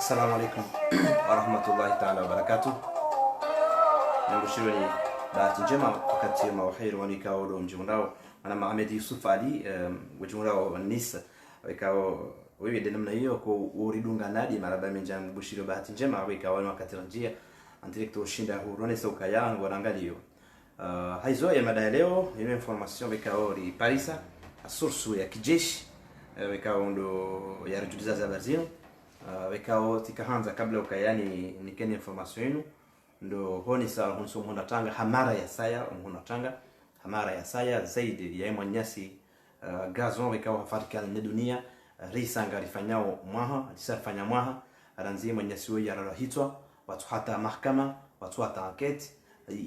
Assalamu alaikum wa rahmatullahi ta'ala wa barakatuh. Nikushireni bahati njema wakati mawahiri wanikao ndo mjumrao ana Mohamed Yusuf Ali wajumrao Nisa wikao wewe de namna hiyo kwa uridunga nadi maraba menjana bushiro bahati njema wikao wakati ranjia andirekto shinda hurone sauka yangu warangalio haizo ya mada leo ile information wikao ri Parisa source ya kijeshi wikao ndo ya rujuliza za bazino wekao tikaanza kabla ukayani nikeni information yenu ndo honi sawa hunso mhunatanga hamara ya saya mhunatanga hamara ya saya zaidi ya mwanyasi gazon wekao hafarikana na dunia risanga rifanyao mwaha alisafanya mwaha aranzie mwanyasi wewe yarahitwa watu hata mahakama watu hata enquête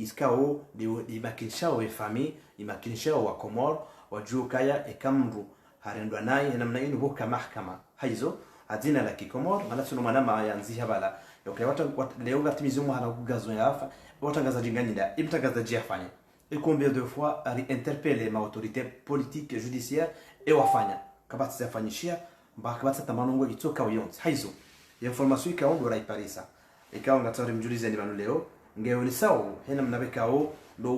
iskao di makinshao we famille imakinshao wa Komor wajukaya ekamru harendwa naye namna yenu huka mahakama haizo adina la Kikomor malatu manama yanzia bala yoke watu leo gatimizumu hala kugazo yafa watangaza jinganyida imtangaza jiafanya et combien de fois a interpellé ma autorité politique et judiciaire et wafanya kabati zafanyishia mpaka kabati tamanongo itoka uyonzi haizo information ikaondo rai Parisa ikawa ngatari mjulize ni leo ngeo ni sawa hena mnabekao ndo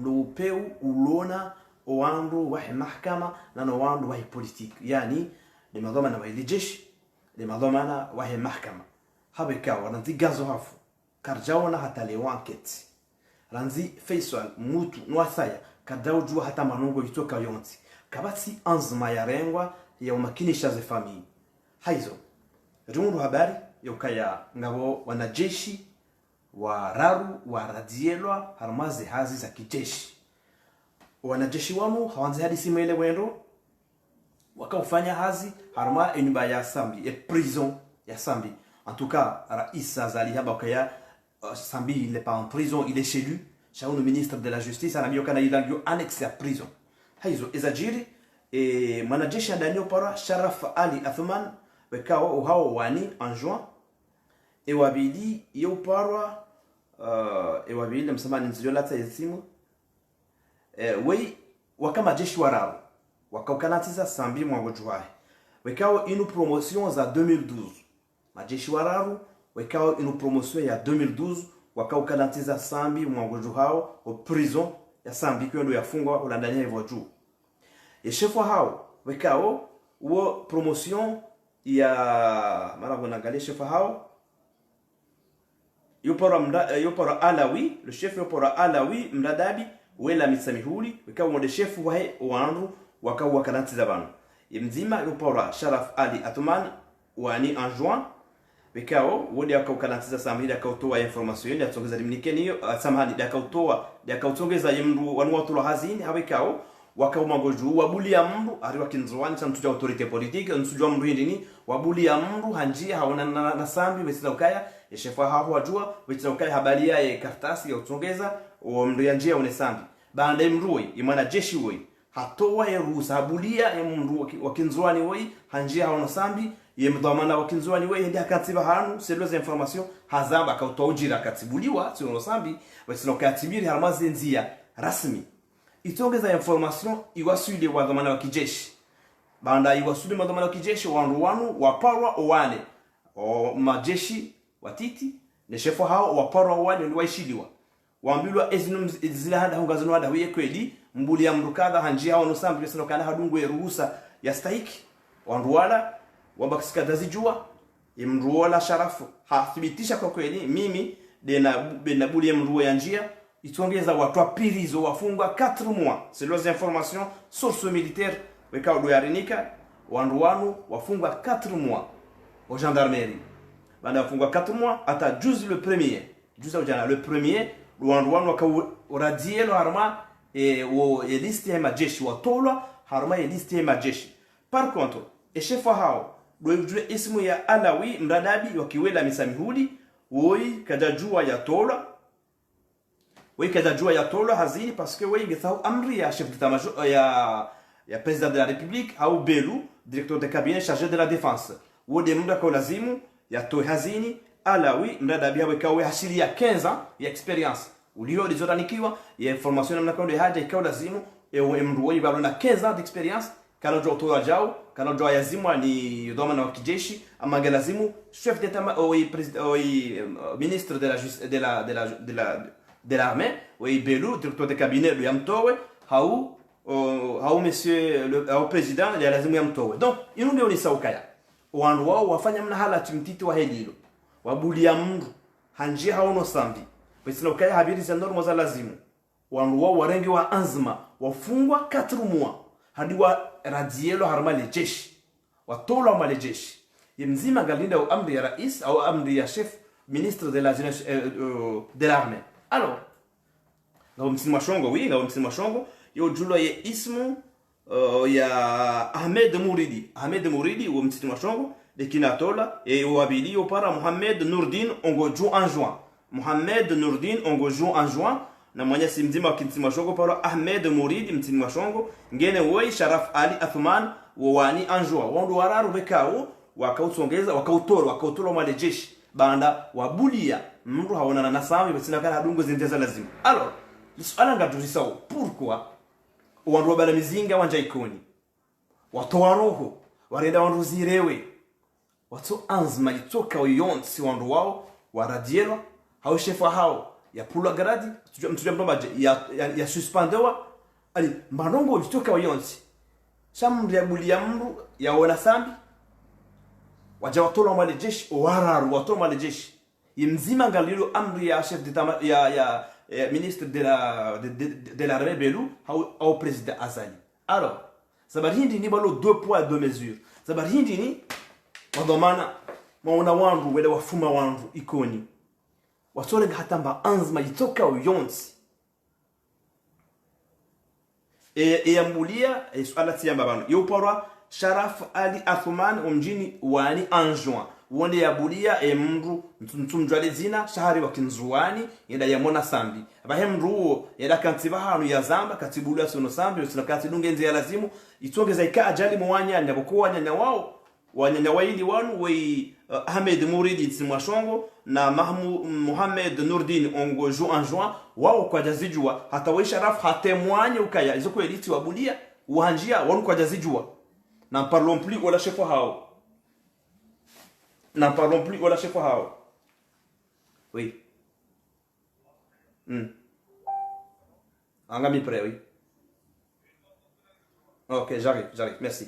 upeu ulona owandu wa mahakama na no wandu wa politique yani ni madhamana wa jeshi ni madhamana wa mahakama habeka wananzi gazo hafu karjaona hata leo enquête ranzi Faisal mutu nwasaya kadawjua hata manongo itoka yonti kabati anzma ya rengwa ya umakinisha za family haizo rundu habari yokaya ngabo wanajeshi wa raru wa radielwa harmaze hazi za kijeshi wanajeshi wanu hawanzi hadi simele wendo wakafanya hazi harma enyumba ya Sambi prison ya Sambi en tout cas Rais Azali Habakaya Sambi il n'est pas en prison il est chez lui le ministre de la justice anabiyokana ilangio annexe ya prison haizo ezajiri mwanajeshi ndani opara Sharaf Ali Athman wekao hao wani en juin ewabili yoparwa ewabili msamani nziyolata yesimu wei wakama jeshi warao wakaukanatiza Sambi mwangojuwahe wekao inu promotion za 2012 majeshi wararu wekao inu promotion ya 2012 wakaukanatiza Sambi mwangojuhao o prison ya Sambi kwa ndo yafungwa ulandania hivyo juu yeshefu hao wekao wo promotion ya mara naangalia shefu hao yopora Alawi le chef yopora Alawi mradabi wela misamihuli wekao mwode shefu wahe wanru wakau wakanatiza banu mzima yopora Sharaf Ali Atuman wani en juin wekao wodi akaukanatiza Sambi akautoa information ya tsongeza dimnikeni hiyo samahani akautoa yemru wanu watu hazini hawekao wakaumagoju wabulia mru ari wakinzwani samtuja autorité politique nsujwa mru ndini wabulia mru hanjia haona na Sambi wesila ukaya yeshefa hao wajua wesila ukaya habari ya kartasi ya utongeza mru yanjia une Sambi bande mruwe imana jeshi we hatoa ya ruhusa habulia mru wakinzwani we hanjia haona Sambi yemdhamana wakinzwani we ndi akatiba hanu seloza information hazamba akautoa ujira akatibuliwa sio Sambi wesila ukatibiri harmazi nzia rasmi itongeza information iwasuli wa dhamana wa kijeshi banda iwasuli madhamana wa kijeshi wanu waparwa owane o majeshi watiti ne shefu hao waparwa owane ni waishiliwa waambilwa ezinum zile hada hungazano hada wiye kweli mbuli ya mrukadha hanjia hao Sambi besino kana hadungu ya ruhusa ya stahiki wanduwala wabakisika dazijua imruola Sharafu hathibitisha kwa kweli mimi dena buli ya mruo ya njia itongeza watu apirizo wafungwa 4 mois selon les informations source militaire wekao do yarinika wanu wafungwa 4 mois au gendarmerie banda wafungwa 4 mois ata juzi le premier juzi ujana le premier wanu wakau radielo harma e liste ya majeshi watolwa harma e liste ya majeshi par contre chef hao do yujue ismu ya Alawi mradabi wakiwela misamihuli woi kadajua ya tola oui kadajua ya tola hazini parce que oui ngesau amri ya chef d'état-major ya président de la république au belu directeur de cabinet chargé de la défense wode munda kwa lazimu ya to hazini Alawi mradabi hawe kawe hashiri ya 15 ans ya experience ulio dizoranikiwa ya information namna kwa haja ikawa lazimu mruo ibalo na 15 ans d'expérience kana jo tola jao kana doa yazimwa ni dhamana wa kijeshi ama galazimu chef d'état au ministre de la de l'armée oui Belou directeur de cabinet lui amtowe hau monsieur le président le lazimu yamtowe donc inunde ni saukaya wandu wao wafanya mna hala timtiti wa helilo wabulia mndu hanji hauno sambi besina ukaya habiri za norma za lazimu wandu wao warengi wa anzma wafungwa 4 mois hadi wa radielo harma lejeshi watola wa lejeshi yemzima galinda au amri ya rais au amri ya chef ministre de la de l'armée alors ngao msimu shongo oui ngao msimu shongo yo julo ye ismu ya Ahmed Mouridi wa msimu shongo de kinatola e wabili yo para Mohamed Nourdine ongoju en juin Mohamed Nourdine ongoju en juin na mwanya simzima kintima shongo para Ahmed Mouridi mtima shongo ngene woi Sharaf Ali Athman wani anjua wandu wararu bekao wakautongeza wakautola malejeshi banda wabulia mru haona na sami besina kana dungo zindeza lazima alors swala ngadurisa pourquoi wandu wabala mizinga wanja ikoni watoa roho warenda wandu zirewe watu anzma itoka yonsi wandu wao waradielwa hao shefa hao ya pula garadi mtujua mbaje ya suspendewa ali manongo itoka yonsi shamri ya bulia mru ya wala sambi waja watola wale jeshi wararu watola wale jeshi yimzima ngalilo amri ya chef d'état ya ministre de l'armée Belou au président Azali alors sabarindi ni balo 2 poids 2 mesures sabarindi ni wadomana maona wandu wele wafuma wandu ikoni wasore hatamba anzma itoka uyonsi yambulia swala tiyamba bano yoporwa Sharaf Ali Athman umjini wani anjuan wonde yabulia mru mtumjwale zina shahari wa kinzuani yenda yamona sambi abahemru yenda kantiba hanu ya zamba katibula sono sambi usinakati dungenze ya lazimu itongeza ika ajali mwanya ndabokuwa nyanya wao wanyanya waili wanu we Ahmed Mouridi tsimwashongo na Mohamed Nourdine ongoju en juin wao kwa jazijua hata we Sharaf hatemwanye ukaya izoko eliti wabulia uhanjia wanu kwa jazijua n'en parlons plus wala chef hao n'en parlons plus wala chef hao oui angami prêt oui ok j'arrive merci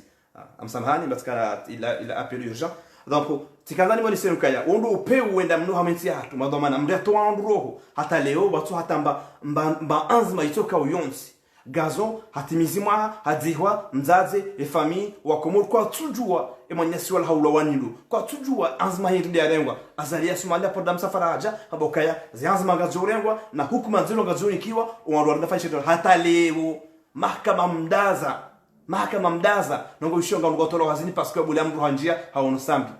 amsamahani batkana il a appelé urgent donc tikandani wali serukaya ondo upeu wenda mno hamenti hatu madoma na mreto wandu roho hata leo batu hatamba mba anzma itoka uyonsi gazon hatimizimwa hadihwa mzaze famille wakomor kwa tujua emanyasi wala haula wanilu kwa tujua anzma hindi yarengwa azalia Somalia podam safaraja habokaya zianzma gazorengwa na hukuma nzilo gazoni kiwa wandu wanafanya hata leo mahakama mdaza nongo ushonga ngotola wazini parce que buli amru hanjia haono sambi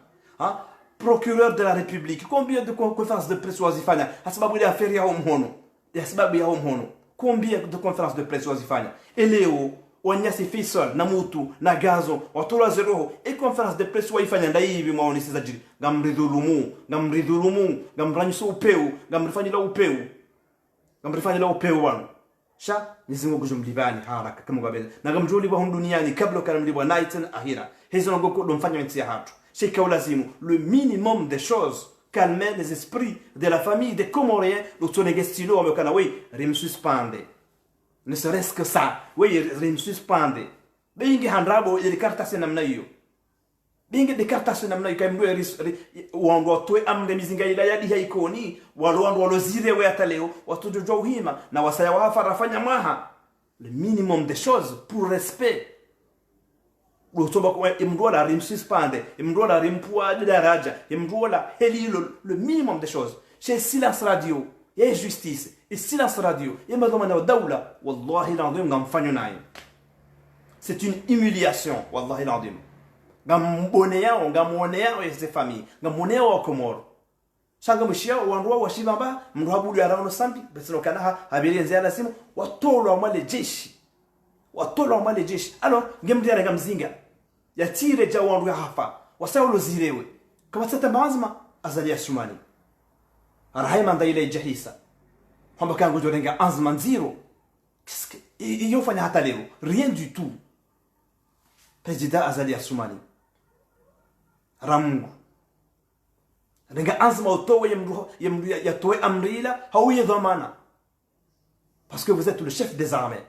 procureur de la république combien de conférences de presse wazifanya sababu ile affaire ya homhono combien de conférences de presse wazifanya eleo wanyasi fisol na mutu na gazo watola zero e conférence de presse waifanya ndaibi maonisi za jiri ngamridhulumu ngamranyiso upeu ngamrifanyila upeu wanu sha nizingo kujumlibani haraka kama gabele na gamjuli wa duniani kabla kana mlibwa nighten ahira hizo ngoko domfanya mtia hatu shika ulazimu le minimum des choses calmer les esprits de la famille des Comoriens l'autonegestilo amekana we rim suspende ne serait-ce que ça we rim suspende bingi handrabo ile karta sena namna hiyo bingi de karta sena namna hiyo kamwe wangu watwe amde mizinga ila yadi haikoni wandu walozire we ataleo watujojo uhima na wasaya wafarafanya mwaha le minimum des choses pour respect L'automba kwa imdola rim suspende imdola rim poa de daraja imdola helilo le minimum des choses chez silence radio ya justice et silence radio ya madoma na dawla wallahi l'azim ngamfanyo nayo c'est une humiliation wallahi l'azim ngamonea ya ses familles ngamonea wa Komoro shanga mshia wandu wa shibamba mruhabudu araano sambi besino kana habiri nzia simu watolo amale jeshi alors ngemdia ngamzinga yatire ja wandu hafa wasaulo zirewe kama tata mazma azalia Somali arahima ndaile jahisa hamba kangu jorenga azman zero yofanya hata leo rien du tout president azali ya Sumani ramungu renga azma utowe yemdu yatowe amrila hawiye dhamana parce que vous êtes le chef des armées,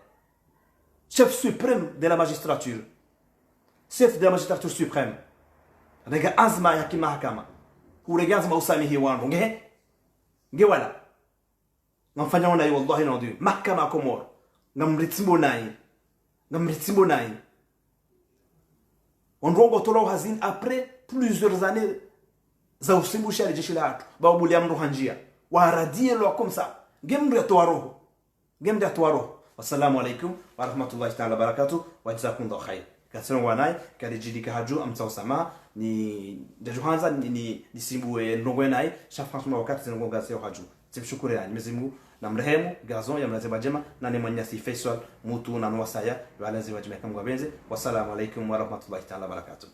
chef suprême de la magistrature, chef de la magistrature suprême. Renga azma ya kimahakama urega azma usamihi wangu nge wala ngamfanya wana yi wallahi na ndio mahakama komor ngamritimbo nayi on rongo tolo hazin après plusieurs années za usimbusha le jeshi la watu babu ya mru hanjia waradie lo comme ça ngemru ya toaro wassalamu alaikum wa rahmatullahi ta'ala barakatuh wa jazakumullahu khair kasoro wanai kali jidika haju amsa sama ni dejuhanza ni simbu ndongo nai cha franchement wakati zinongo gase haju tibshukuru yani mezimu na mrehemu gazon ya mnazeba jema na ni manyasi Faisal mutu na nwasaya wala ziwa jema kama benze wassalamu alaikum wa rahmatullahi ta'ala barakatuh.